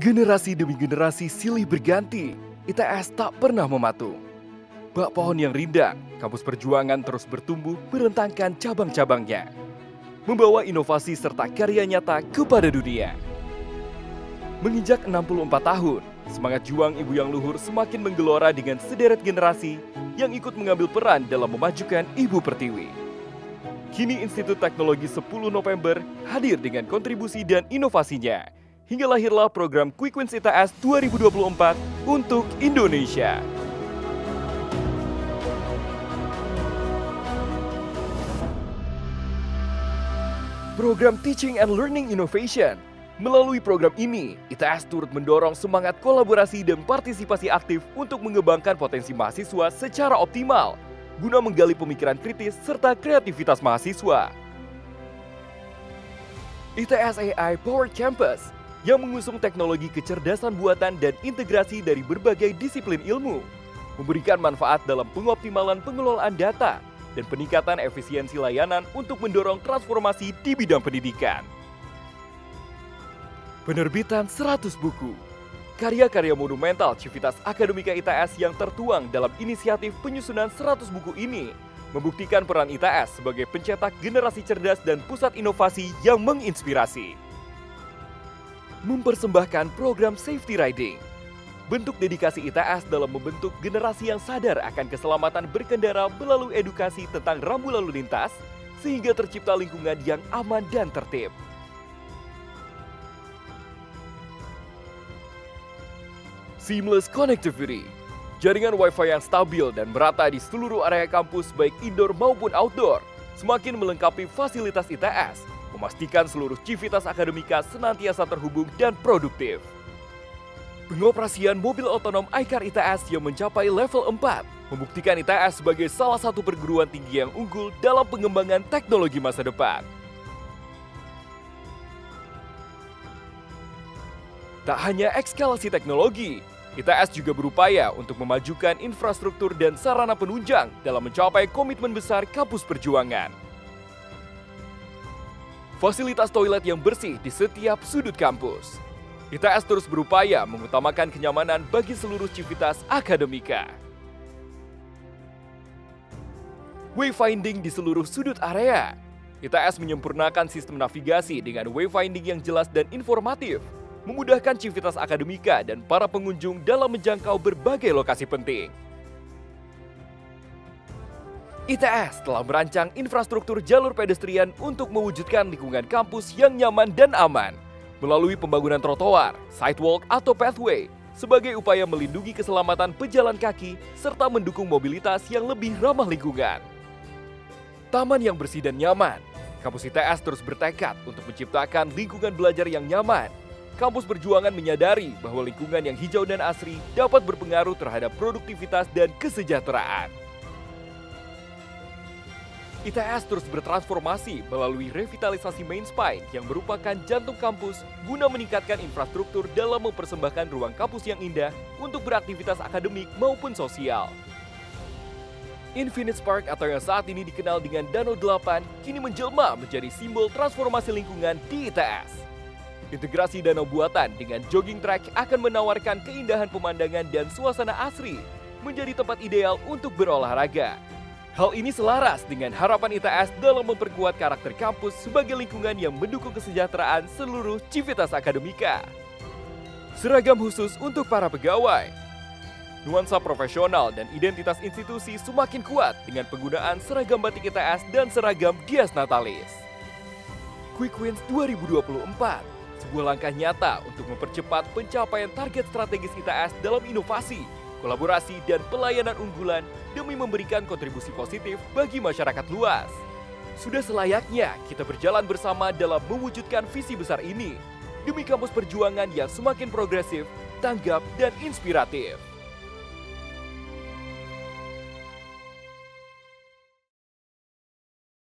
Generasi demi generasi silih berganti, ITS tak pernah mematung. Bak pohon yang rindang, kampus perjuangan terus bertumbuh merentangkan cabang-cabangnya, membawa inovasi serta karya nyata kepada dunia. Menginjak 64 tahun, semangat juang Ibu Yang Luhur semakin menggelora dengan sederet generasi yang ikut mengambil peran dalam memajukan Ibu Pertiwi. Kini Institut Teknologi 10 November hadir dengan kontribusi dan inovasinya, hingga lahirlah program Quick Wins ITS 2024 untuk Indonesia. Program Teaching and Learning Innovation. Melalui program ini, ITS turut mendorong semangat kolaborasi dan partisipasi aktif untuk mengembangkan potensi mahasiswa secara optimal, guna menggali pemikiran kritis serta kreativitas mahasiswa. ITS AI Powered Campus yang mengusung teknologi kecerdasan buatan dan integrasi dari berbagai disiplin ilmu, memberikan manfaat dalam pengoptimalan pengelolaan data dan peningkatan efisiensi layanan untuk mendorong transformasi di bidang pendidikan. Penerbitan 100 buku, karya-karya monumental Civitas Akademika ITS yang tertuang dalam inisiatif penyusunan 100 buku ini membuktikan peran ITS sebagai pencetak generasi cerdas dan pusat inovasi yang menginspirasi. Mempersembahkan program Safety Riding, bentuk dedikasi ITS dalam membentuk generasi yang sadar akan keselamatan berkendara melalui edukasi tentang rambu lalu lintas, sehingga tercipta lingkungan yang aman dan tertib. Seamless Connectivity, jaringan Wi-Fi yang stabil dan merata di seluruh area kampus baik indoor maupun outdoor, semakin melengkapi fasilitas ITS, memastikan seluruh civitas akademika senantiasa terhubung dan produktif. Pengoperasian mobil otonom iCar ITS yang mencapai level 4, membuktikan ITS sebagai salah satu perguruan tinggi yang unggul dalam pengembangan teknologi masa depan. Tak hanya ekskalasi teknologi, ITS juga berupaya untuk memajukan infrastruktur dan sarana penunjang dalam mencapai komitmen besar kampus perjuangan. Fasilitas toilet yang bersih di setiap sudut kampus. ITS terus berupaya mengutamakan kenyamanan bagi seluruh civitas akademika. Wayfinding di seluruh sudut area. ITS menyempurnakan sistem navigasi dengan wayfinding yang jelas dan informatif, memudahkan civitas akademika dan para pengunjung dalam menjangkau berbagai lokasi penting. ITS telah merancang infrastruktur jalur pedestrian untuk mewujudkan lingkungan kampus yang nyaman dan aman, melalui pembangunan trotoar, sidewalk atau pathway, sebagai upaya melindungi keselamatan pejalan kaki serta mendukung mobilitas yang lebih ramah lingkungan. Taman yang bersih dan nyaman. Kampus ITS terus bertekad untuk menciptakan lingkungan belajar yang nyaman. Kampus perjuangan menyadari bahwa lingkungan yang hijau dan asri dapat berpengaruh terhadap produktivitas dan kesejahteraan. ITS terus bertransformasi melalui revitalisasi main spine yang merupakan jantung kampus guna meningkatkan infrastruktur dalam mempersembahkan ruang kampus yang indah untuk beraktivitas akademik maupun sosial. Infinite Park atau yang saat ini dikenal dengan Danau 8 kini menjelma menjadi simbol transformasi lingkungan di ITS. Integrasi danau buatan dengan jogging track akan menawarkan keindahan pemandangan dan suasana asri, menjadi tempat ideal untuk berolahraga. Hal ini selaras dengan harapan ITS dalam memperkuat karakter kampus sebagai lingkungan yang mendukung kesejahteraan seluruh civitas akademika. Seragam khusus untuk para pegawai. Nuansa profesional dan identitas institusi semakin kuat dengan penggunaan seragam batik ITS dan seragam Dias Natalis. Quick Wins 2024, sebuah langkah nyata untuk mempercepat pencapaian target strategis ITS dalam inovasi, kolaborasi, dan pelayanan unggulan demi memberikan kontribusi positif bagi masyarakat luas. Sudah selayaknya kita berjalan bersama dalam mewujudkan visi besar ini, demi kampus perjuangan yang semakin progresif, tanggap, dan inspiratif.